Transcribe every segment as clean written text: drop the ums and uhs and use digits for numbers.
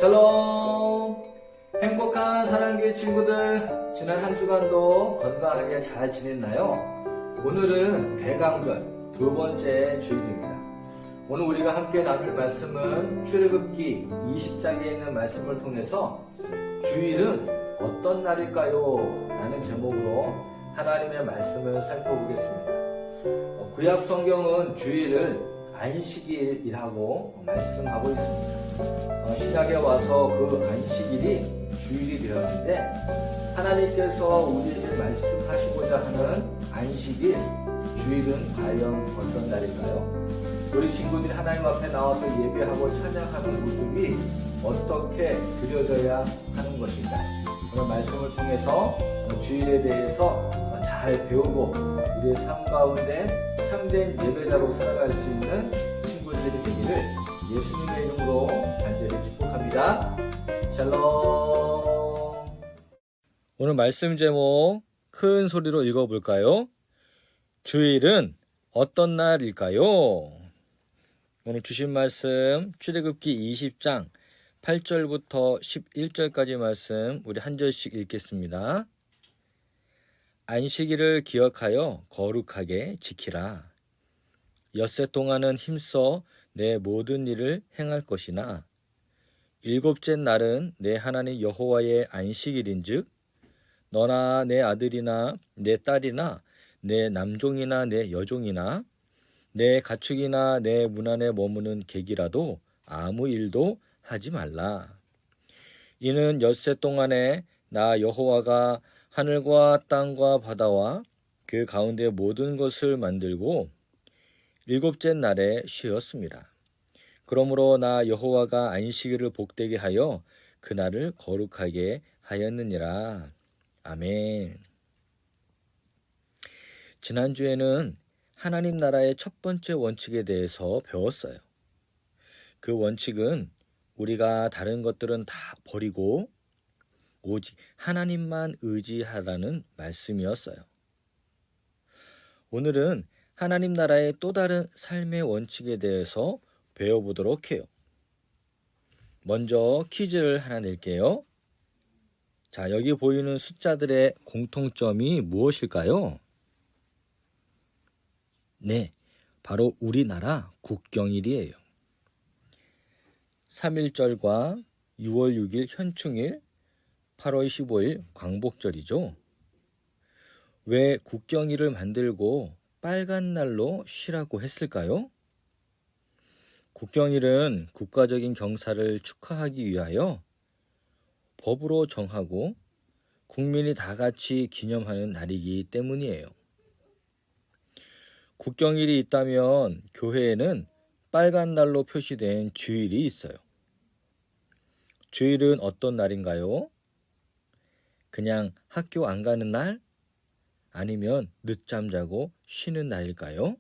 샬롬! 행복한 사랑교회 친구들, 지난 한 주간도 건강하게 잘 지냈나요? 오늘은 대강절 두 번째 주일입니다. 오늘 우리가 함께 나눌 말씀은 출애굽기 20장에 있는 말씀을 통해서 주일은 어떤 날일까요? 라는 제목으로 하나님의 말씀을 살펴보겠습니다. 구약 성경은 주일을 안식일이라고 말씀하고 있습니다. 신약에 와서 그 안식일이 주일이 되었는데 하나님께서 우리에게 말씀하시고자 하는 안식일, 주일은 과연 어떤 날일까요? 우리 친구들이 하나님 앞에 나와서 예배하고 찬양하는 모습이 어떻게 드려져야 하는 것인가? 오늘 말씀을 통해서 주일에 대해서 잘 배우고 우리의 삶 가운데 참된 예배자로 살아갈 수 있는 친구들이 되기를 예수님의 이름으로 간절히 축복합니다. 샬롬. 오늘 말씀 제목 큰 소리로 읽어볼까요? 주일은 어떤 날일까요? 오늘 주신 말씀 출애굽기 20장 8절부터 11절까지 말씀 우리 한 절씩 읽겠습니다. 안식일을 기억하여 거룩하게 지키라. 엿새 동안은 힘써 내 모든 일을 행할 것이나 일곱째 날은 내 하나님 여호와의 안식일인즉 너나 내 아들이나 내 딸이나 내 남종이나 내 여종이나 내 가축이나 내 문 안에 머무는 객이라도 아무 일도 하지 말라. 이는 엿새 동안에 나 여호와가 하늘과 땅과 바다와 그 가운데 모든 것을 만들고 일곱째 날에 쉬었습니다. 그러므로 나 여호와가 안식일을 복되게 하여 그날을 거룩하게 하였느니라. 아멘. 지난주에는 하나님 나라의 첫 번째 원칙에 대해서 배웠어요. 그 원칙은 우리가 다른 것들은 다 버리고 오직 하나님만 의지하라는 말씀이었어요. 오늘은 하나님 나라의 또 다른 삶의 원칙에 대해서 배워보도록 해요. 먼저 퀴즈를 하나 낼게요. 자, 여기 보이는 숫자들의 공통점이 무엇일까요? 네, 바로 우리나라 국경일이에요. 3.1절과 6월 6일 현충일, 8월 15일 광복절이죠. 왜 국경일을 만들고 빨간 날로 쉬라고 했을까요? 국경일은 국가적인 경사를 축하하기 위하여 법으로 정하고 국민이 다 같이 기념하는 날이기 때문이에요. 국경일이 있다면 교회에는 빨간 날로 표시된 주일이 있어요. 주일은 어떤 날인가요? 그냥 학교 안 가는 날? 아니면 늦잠 자고 쉬는 날일까요?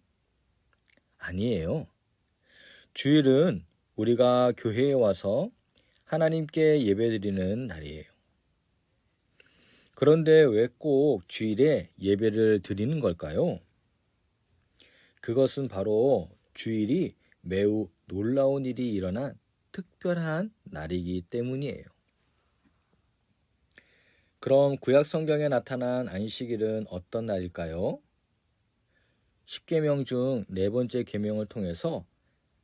아니에요. 주일은 우리가 교회에 와서 하나님께 예배드리는 날이에요. 그런데 왜 꼭 주일에 예배를 드리는 걸까요? 그것은 바로 주일이 매우 놀라운 일이 일어난 특별한 날이기 때문이에요. 그럼 구약 성경에 나타난 안식일은 어떤 날일까요? 10계명 중 네 번째 계명을 통해서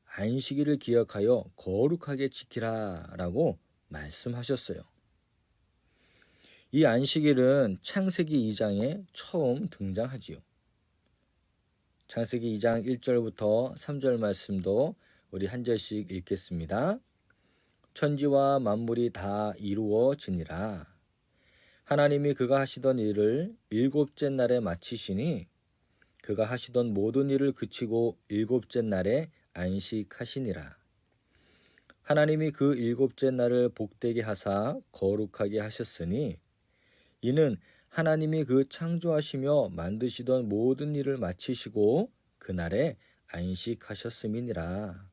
안식일을 기억하여 거룩하게 지키라 라고 말씀하셨어요. 이 안식일은 창세기 2장에 처음 등장하지요. 창세기 2장 1절부터 3절 말씀도 우리 한 절씩 읽겠습니다. 천지와 만물이 다 이루어지니라. 하나님이 그가 하시던 일을 일곱째 날에 마치시니 그가 하시던 모든 일을 그치고 일곱째 날에 안식하시니라. 하나님이 그 일곱째 날을 복되게 하사 거룩하게 하셨으니 이는 하나님이 그 창조하시며 만드시던 모든 일을 마치시고 그날에 안식하셨음이니라.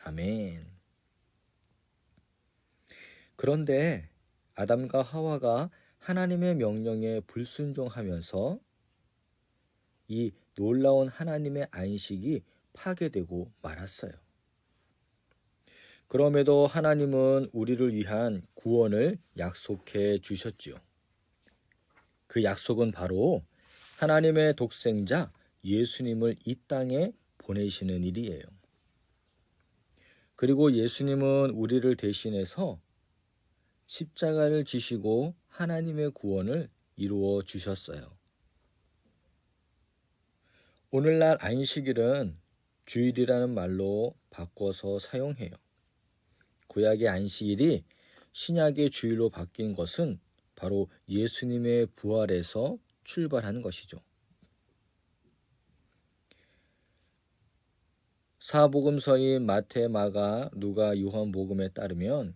아멘. 그런데 아담과 하와가 하나님의 명령에 불순종하면서 이 놀라운 하나님의 안식이 파괴되고 말았어요. 그럼에도 하나님은 우리를 위한 구원을 약속해 주셨지요. 그 약속은 바로 하나님의 독생자 예수님을 이 땅에 보내시는 일이에요. 그리고 예수님은 우리를 대신해서 십자가를 지시고 하나님의 구원을 이루어 주셨어요. 오늘날 안식일은 주일이라는 말로 바꿔서 사용해요. 구약의 안식일이 신약의 주일로 바뀐 것은 바로 예수님의 부활에서 출발한 것이죠. 사복음서인 마태, 마가, 누가, 요한복음에 따르면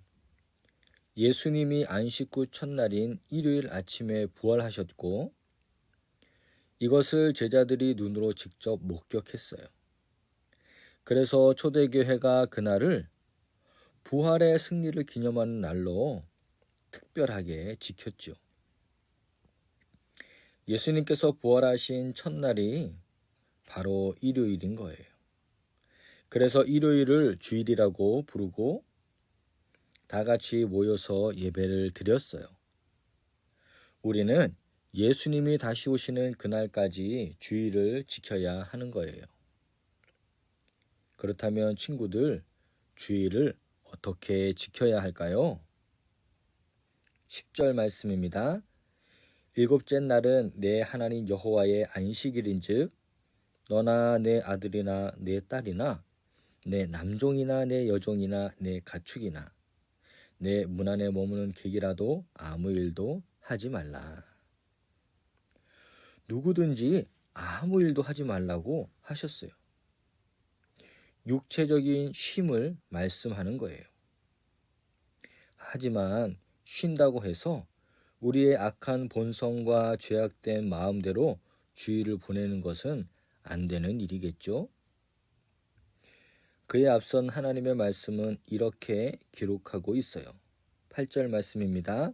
예수님이 안식 후 첫날인 일요일 아침에 부활하셨고 이것을 제자들이 눈으로 직접 목격했어요. 그래서 초대교회가 그날을 부활의 승리를 기념하는 날로 특별하게 지켰죠. 예수님께서 부활하신 첫날이 바로 일요일인 거예요. 그래서 일요일을 주일이라고 부르고 다 같이 모여서 예배를 드렸어요. 우리는 예수님이 다시 오시는 그날까지 주일을 지켜야 하는 거예요. 그렇다면 친구들, 주일을 어떻게 지켜야 할까요? 10절 말씀입니다. 일곱째 날은 내 하나님 여호와의 안식일인즉 너나 내 아들이나 내 딸이나 내 남종이나 내 여종이나 내 가축이나 내 문 안에 머무는 객이라도 아무 일도 하지 말라. 누구든지 아무 일도 하지 말라고 하셨어요. 육체적인 쉼을 말씀하는 거예요. 하지만 쉰다고 해서 우리의 악한 본성과 죄악된 마음대로 주일을 보내는 것은 안 되는 일이겠죠. 그에 앞선 하나님의 말씀은 이렇게 기록하고 있어요. 8절 말씀입니다.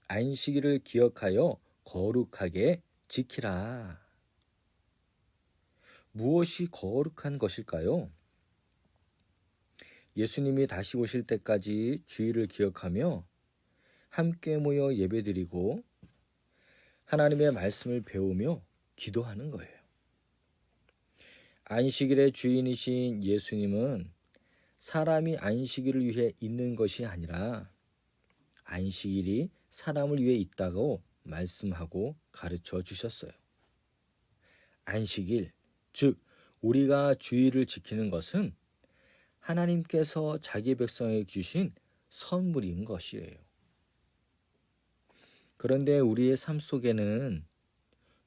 안식일을 기억하여 거룩하게 지키라. 무엇이 거룩한 것일까요? 예수님이 다시 오실 때까지 주일을 기억하며 함께 모여 예배드리고 하나님의 말씀을 배우며 기도하는 거예요. 안식일의 주인이신 예수님은 사람이 안식일을 위해 있는 것이 아니라 안식일이 사람을 위해 있다고 말씀하고 가르쳐 주셨어요. 안식일, 즉 우리가 주일을 지키는 것은 하나님께서 자기 백성에게 주신 선물인 것이에요. 그런데 우리의 삶 속에는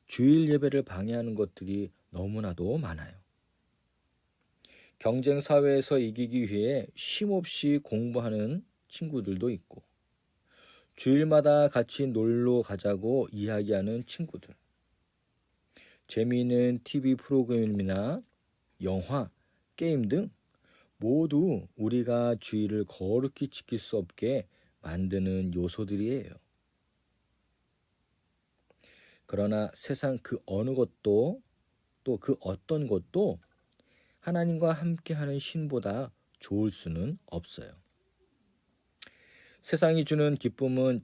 주일 예배를 방해하는 것들이 너무나도 많아요. 경쟁 사회에서 이기기 위해 쉼없이 공부하는 친구들도 있고 주일마다 같이 놀러 가자고 이야기하는 친구들, 재미있는 TV 프로그램이나 영화, 게임 등 모두 우리가 주일을 거룩히 지킬 수 없게 만드는 요소들이에요. 그러나 세상 그 어느 것도 또 그 어떤 것도 하나님과 함께하는 쉼보다 좋을 수는 없어요. 세상이 주는 기쁨은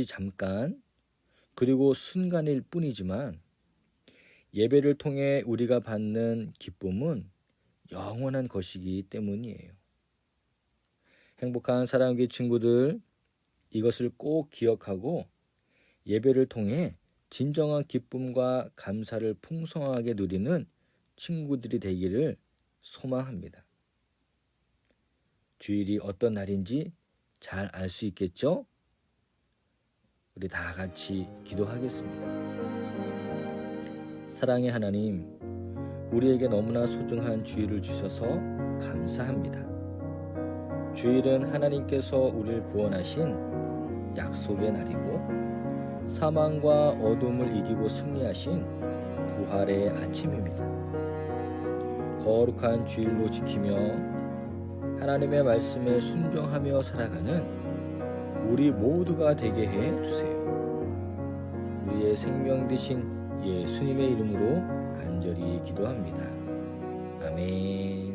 잠깐 그리고 순간일 뿐이지만 예배를 통해 우리가 받는 기쁨은 영원한 것이기 때문이에요. 행복한 사랑교회 친구들, 이것을 꼭 기억하고 예배를 통해 진정한 기쁨과 감사를 풍성하게 누리는 친구들이 되기를 소망합니다. 주일이 어떤 날인지 잘 알 수 있겠죠? 우리 다 같이 기도하겠습니다. 사랑의 하나님, 우리에게 너무나 소중한 주일을 주셔서 감사합니다. 주일은 하나님께서 우리를 구원하신 약속의 날이고 사망과 어둠을 이기고 승리하신 부활의 아침입니다. 거룩한 주일로 지키며 하나님의 말씀에 순종하며 살아가는 우리 모두가 되게 해 주세요. 우리의 생명 되신 예수님의 이름으로 간절히 기도합니다. 아멘.